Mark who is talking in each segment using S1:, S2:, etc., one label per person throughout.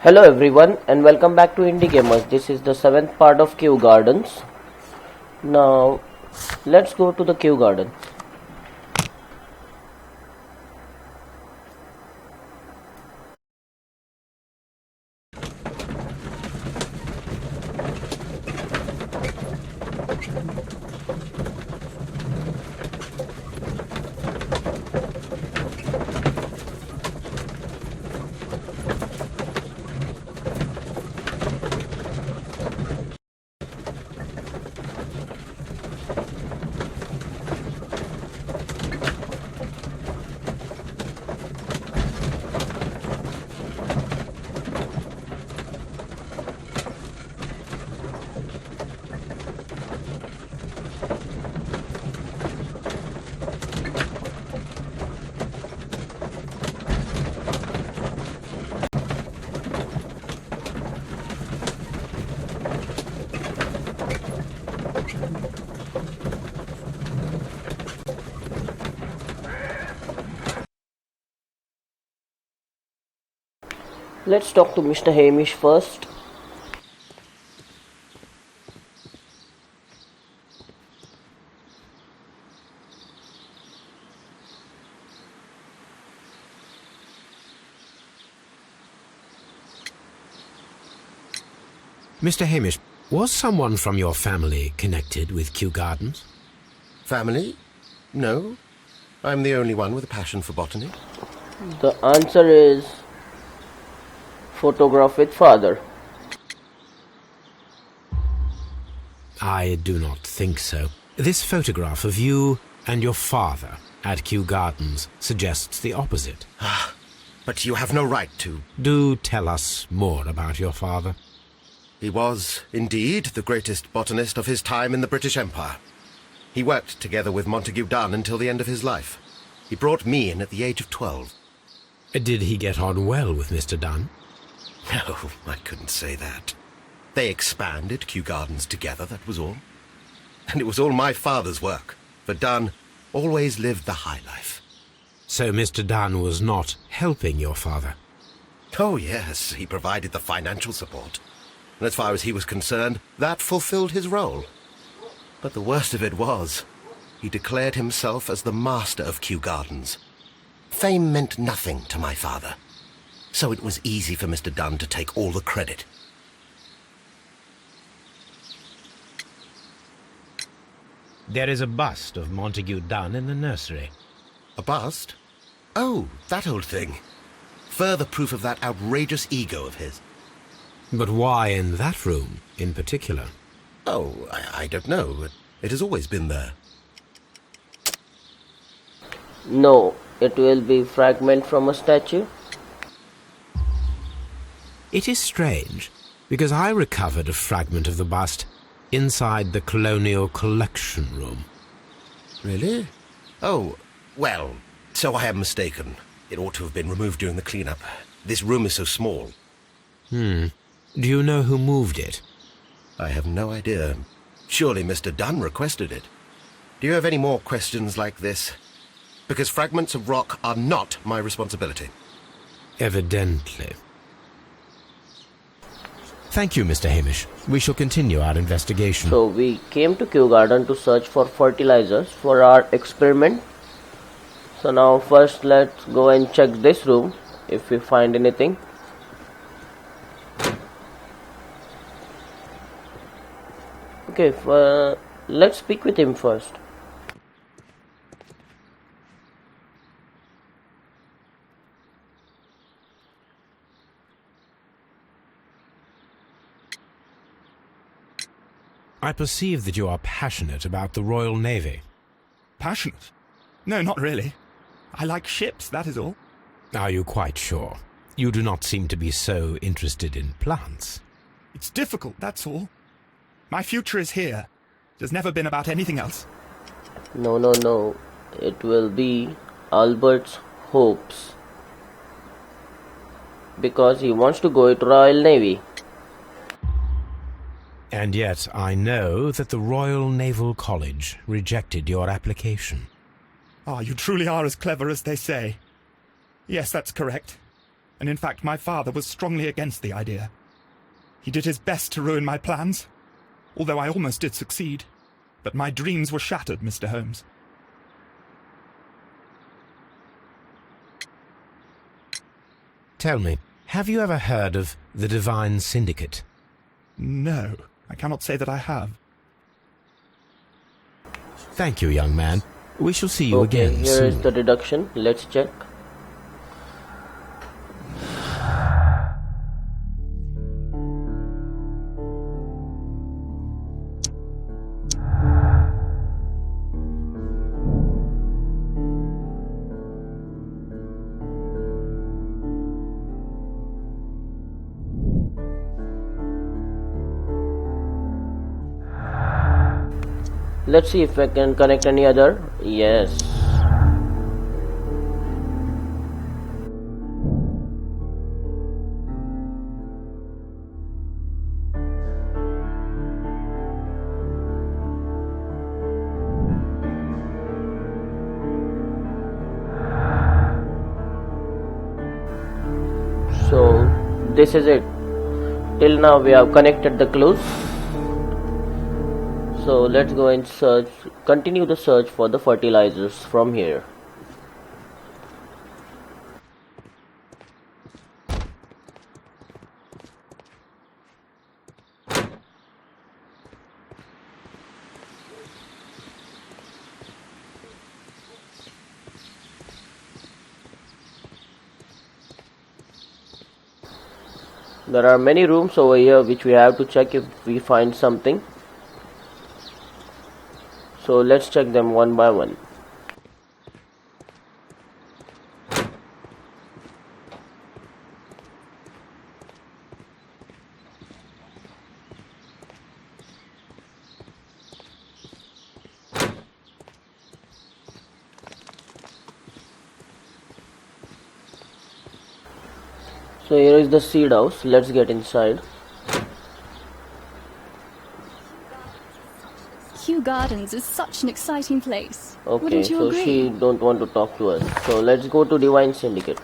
S1: Hello everyone and welcome back to Indie Gamers. This is the 7th part of Kew Gardens. Now let's go to the Kew Garden. Let's talk to Mr. Hamish first.
S2: Mr. Hamish, was someone from your family connected with Kew Gardens?
S3: Family? No. I'm the only one with a passion for botany.
S1: The answer is photograph with father.
S2: I do not think so. This photograph of you and your father at Kew Gardens suggests the opposite.
S3: But you have no right to.
S2: Do tell us more about your father.
S3: He was, indeed, the greatest botanist of his time in the British Empire. He worked together with Montague Dunn until the end of his life. He brought me in at the age of 12.
S2: Did he get on well with Mr. Dunn?
S3: No, I couldn't say that. They expanded Kew Gardens together, that was all. And it was all my father's work, for Dunn always lived the high life.
S2: So Mr. Dunn was not helping your father?
S3: Oh, yes, he provided the financial support. And as far as he was concerned, that fulfilled his role. But the worst of it was, he declared himself as the master of Kew Gardens. Fame meant nothing to my father, so it was easy for Mr. Dunn to take all the credit.
S2: There is a bust of Montague Dunn in the nursery.
S3: A bust? Oh, that old thing. Further proof of that outrageous ego of his.
S2: But why in that room in particular?
S3: Oh, I don't know. It has always been there.
S1: No, it will be fragment from a statue.
S2: It is strange, because I recovered a fragment of the bust inside the Colonial Collection Room.
S3: Really? Oh, well, so I am mistaken. It ought to have been removed during the cleanup. This room is so small.
S2: Do you know who moved it?
S3: I have no idea. Surely Mr. Dunn requested it. Do you have any more questions like this? Because fragments of rock are not my responsibility.
S2: Evidently. Thank you, Mr. Hamish. We shall continue our investigation.
S1: So we came to Kew Garden to search for fertilizers for our experiment. So now first let's go and check this room if we find anything. Okay, let's speak with him first.
S2: I perceive that you are passionate about the Royal Navy.
S4: Passionate? No, not really. I like ships, that is all.
S2: Are you quite sure? You do not seem to be so interested in plants.
S4: It's difficult, that's all. My future is here. It has never been about anything else.
S1: No. It will be Albert's hopes. Because he wants to go to Royal Navy.
S2: And yet I know that the Royal Naval College rejected your application.
S4: Ah, you truly are as clever as they say. Yes, that's correct. and in fact my father was strongly against the idea. He did his best to ruin my plans, although I almost did succeed. But my dreams were shattered, Mr. Holmes.
S2: Tell me, have you ever heard of the Divine Syndicate?
S4: No, I cannot say that I have.
S2: Thank you, young man. We shall see you
S1: Okay,
S2: again
S1: here
S2: soon.
S1: is the deduction. Let's check. Let's see if I can connect any other. Yes. So this is it. Till now we have connected the clues. So let's go and search, continue the search for the fertilizers from here. There are many rooms over here which we have to check if we find something. So let's check them one by one. So here is the seed house. Let's get inside.
S5: Kew Gardens is such an exciting place.
S1: Okay,
S5: Wouldn't you
S1: so
S5: agree?
S1: she don't want to talk to us. So let's go to Divine Syndicate.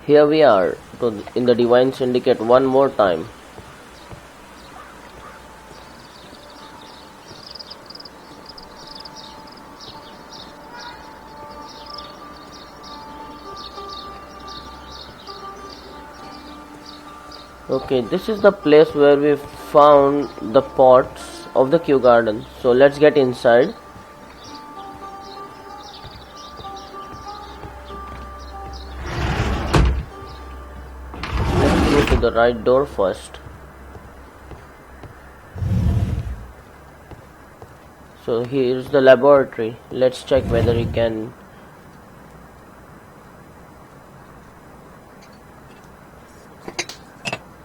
S1: Here we are in the Divine Syndicate one more time. Okay, this is the place where we found the pots of the Kew Garden. So let's get inside. Let's go to the right door first. So here's the laboratory. Let's check whether we can.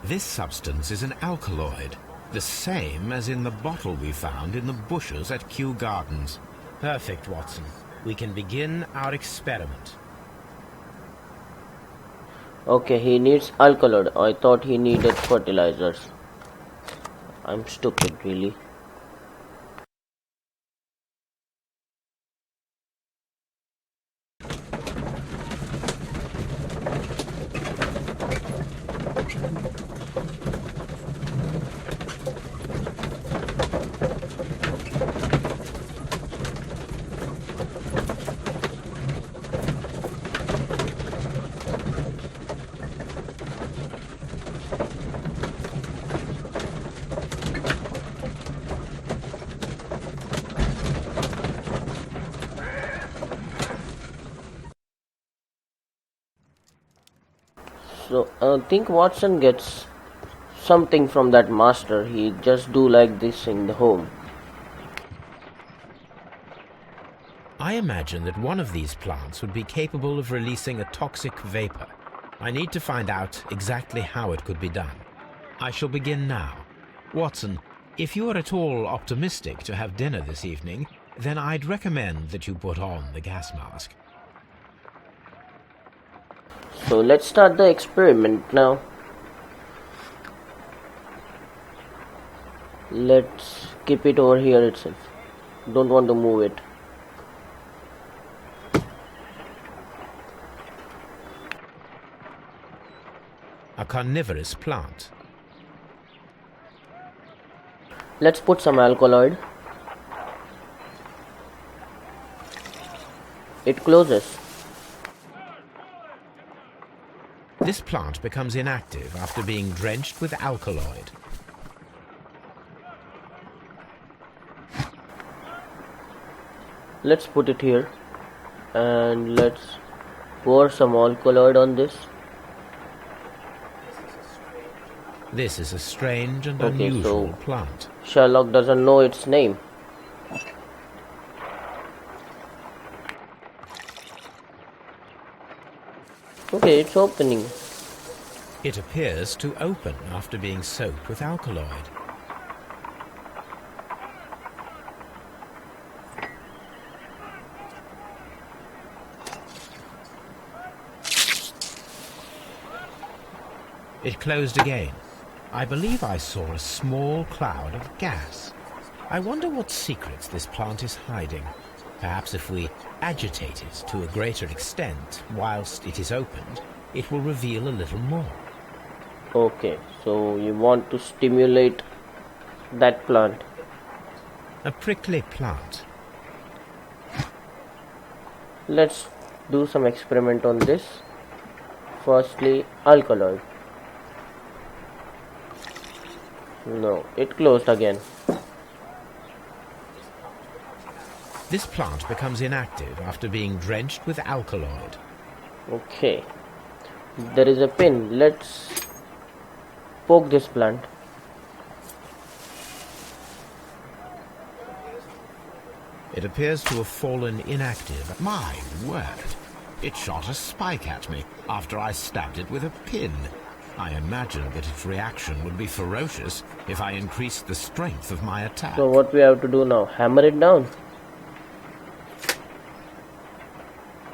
S2: This substance is an alkaloid, the same as in the bottle we found in the bushes at Kew Gardens. Perfect, Watson. We can begin our experiment.
S1: Okay, he needs alkaloid. I thought he needed fertilizers. I'm stupid, really. So I think Watson gets something from that master. He just do like this in the home.
S2: I imagine that one of these plants would be capable of releasing a toxic vapor. I need to find out exactly how it could be done. I shall begin now. Watson, if you are at all optimistic to have dinner this evening, then I'd recommend that you put on the gas mask.
S1: So let's start the experiment now. Let's keep it over here itself. Don't want to move it.
S2: A carnivorous plant.
S1: Let's put some alkaloid. It closes.
S2: This plant becomes inactive after being drenched with alkaloid.
S1: Let's put it here and let's pour some alkaloid on this.
S2: This is a strange and
S1: Okay,
S2: unusual
S1: so
S2: plant.
S1: Sherlock doesn't know its name. Okay, it's opening.
S2: It appears to open after being soaked with alkaloid. It closed again. I believe I saw a small cloud of gas. I wonder what secrets this plant is hiding. Perhaps if we agitate it to a greater extent whilst it is opened, it will reveal a little more.
S1: Okay, so you want to stimulate that plant.
S2: A prickly plant.
S1: Let's do some experiment on this. Firstly, alkaloid. No, it closed again.
S2: This plant becomes inactive after being drenched with alkaloid.
S1: Okay, there is a pin. Let's poke this plant.
S2: It appears to have fallen inactive. My word! It shot a spike at me after I stabbed it with a pin. I imagined that its reaction would be ferocious if I increased the strength of my attack.
S1: So what we have to do now? Hammer it down.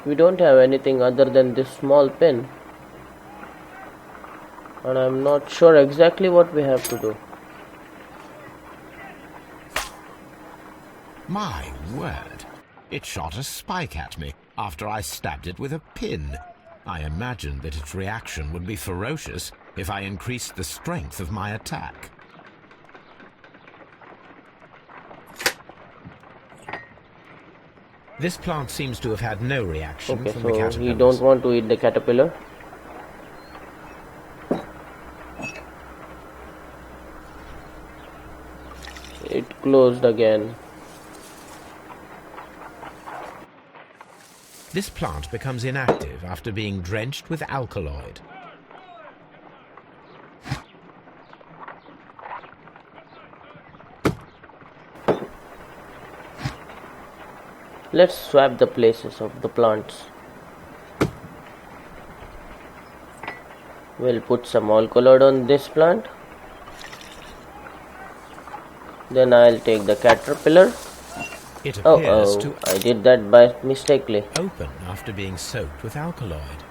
S1: We don't have anything other than this small pin. And I'm not sure exactly what we have to do.
S2: My word! It shot a spike at me after I stabbed it with a pin. I imagined that its reaction would be ferocious if I increased the strength of my attack. This plant seems to have had no reaction
S1: Okay,
S2: from the
S1: so
S2: caterpillars.
S1: we don't want to eat the caterpillar. It closed again.
S2: This plant becomes inactive after being drenched with alkaloid.
S1: Let's swap the places of the plants. We'll put some alkaloid on this plant. Then I'll take the caterpillar.
S2: It appears
S1: Oh,
S2: to
S1: I did that by mistakenly.
S2: open after being soaked with alkaloid.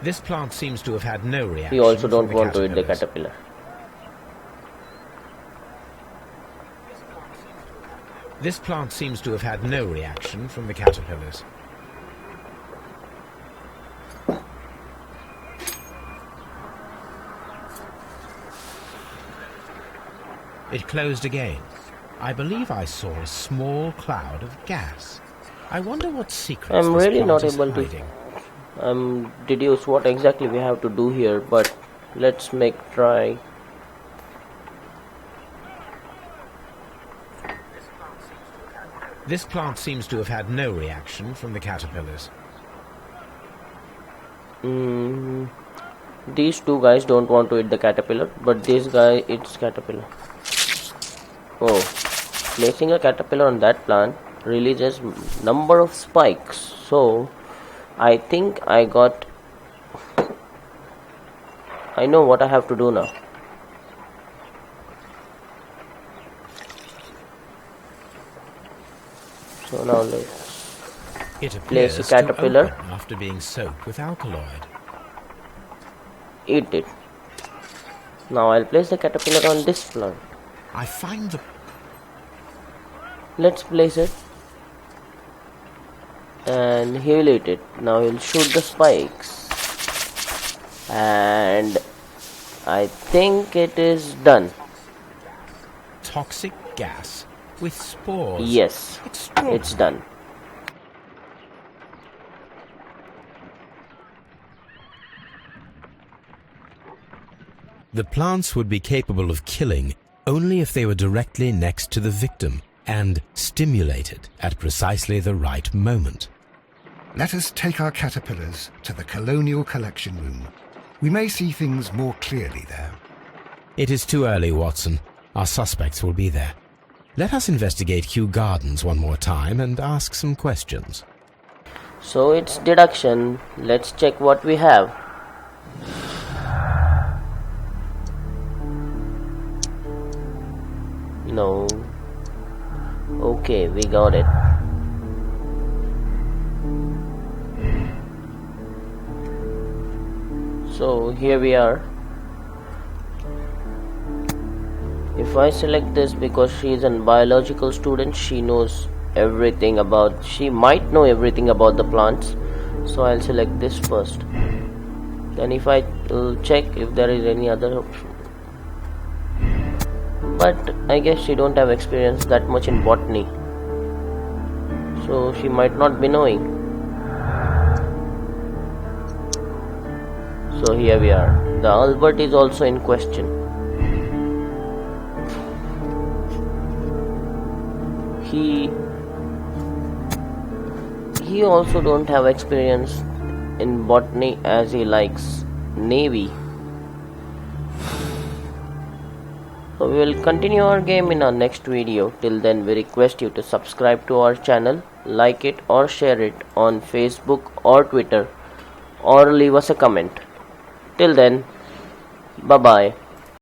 S2: This plant seems to have had no reaction.
S1: We also
S2: from
S1: don't
S2: the
S1: want to eat the
S2: caterpillars.
S1: caterpillar.
S2: This plant seems to have had no reaction from the caterpillars. It closed again. I believe I saw a small cloud of gas. I wonder what secrets
S1: I'm
S2: this
S1: really
S2: plant
S1: not
S2: is
S1: able
S2: hiding.
S1: to deduce what exactly we have to do here, but let's make try.
S2: This plant seems to have had no reaction from the caterpillars.
S1: These two guys don't want to eat the caterpillar, but this guy eats caterpillar. Oh, placing a caterpillar on that plant releases number of spikes. So I think I got I know what I have to do now. So now let's
S2: It
S1: place a
S2: appears
S1: caterpillar.
S2: to open after being soaked with alkaloid.
S1: Eat it. Now I'll place the caterpillar on this plant.
S2: I find the...
S1: Let's place it. And he'll eat it. Now he'll shoot the spikes. And I think it is done.
S2: toxic gas with spores.
S1: Yes,
S2: Extraordinary.
S1: it's done.
S2: The plants would be capable of killing only if they were directly next to the victim and stimulated at precisely the right moment.
S6: Let us take our caterpillars to the Colonial Collection Room. We may see things more clearly there.
S2: It is too early, Watson. Our suspects will be there. Let us investigate Kew Gardens one more time and ask some questions.
S1: So it's deduction. Let's check what we have. No. Okay, we got it. So here we are. If I select this, because she is a biological student, she might know everything about the plants. So I'll select this first. Then if I check if there is any other option. But I guess she don't have experience that much in botany. So she might not be knowing. So here we are. The Albert is also in question. He also don't have experience in botany, as he likes navy. So we will continue our game in our next video. Till then, we request you to subscribe to our channel, like it or share it on Facebook or Twitter, or leave us a comment. Till then, bye bye.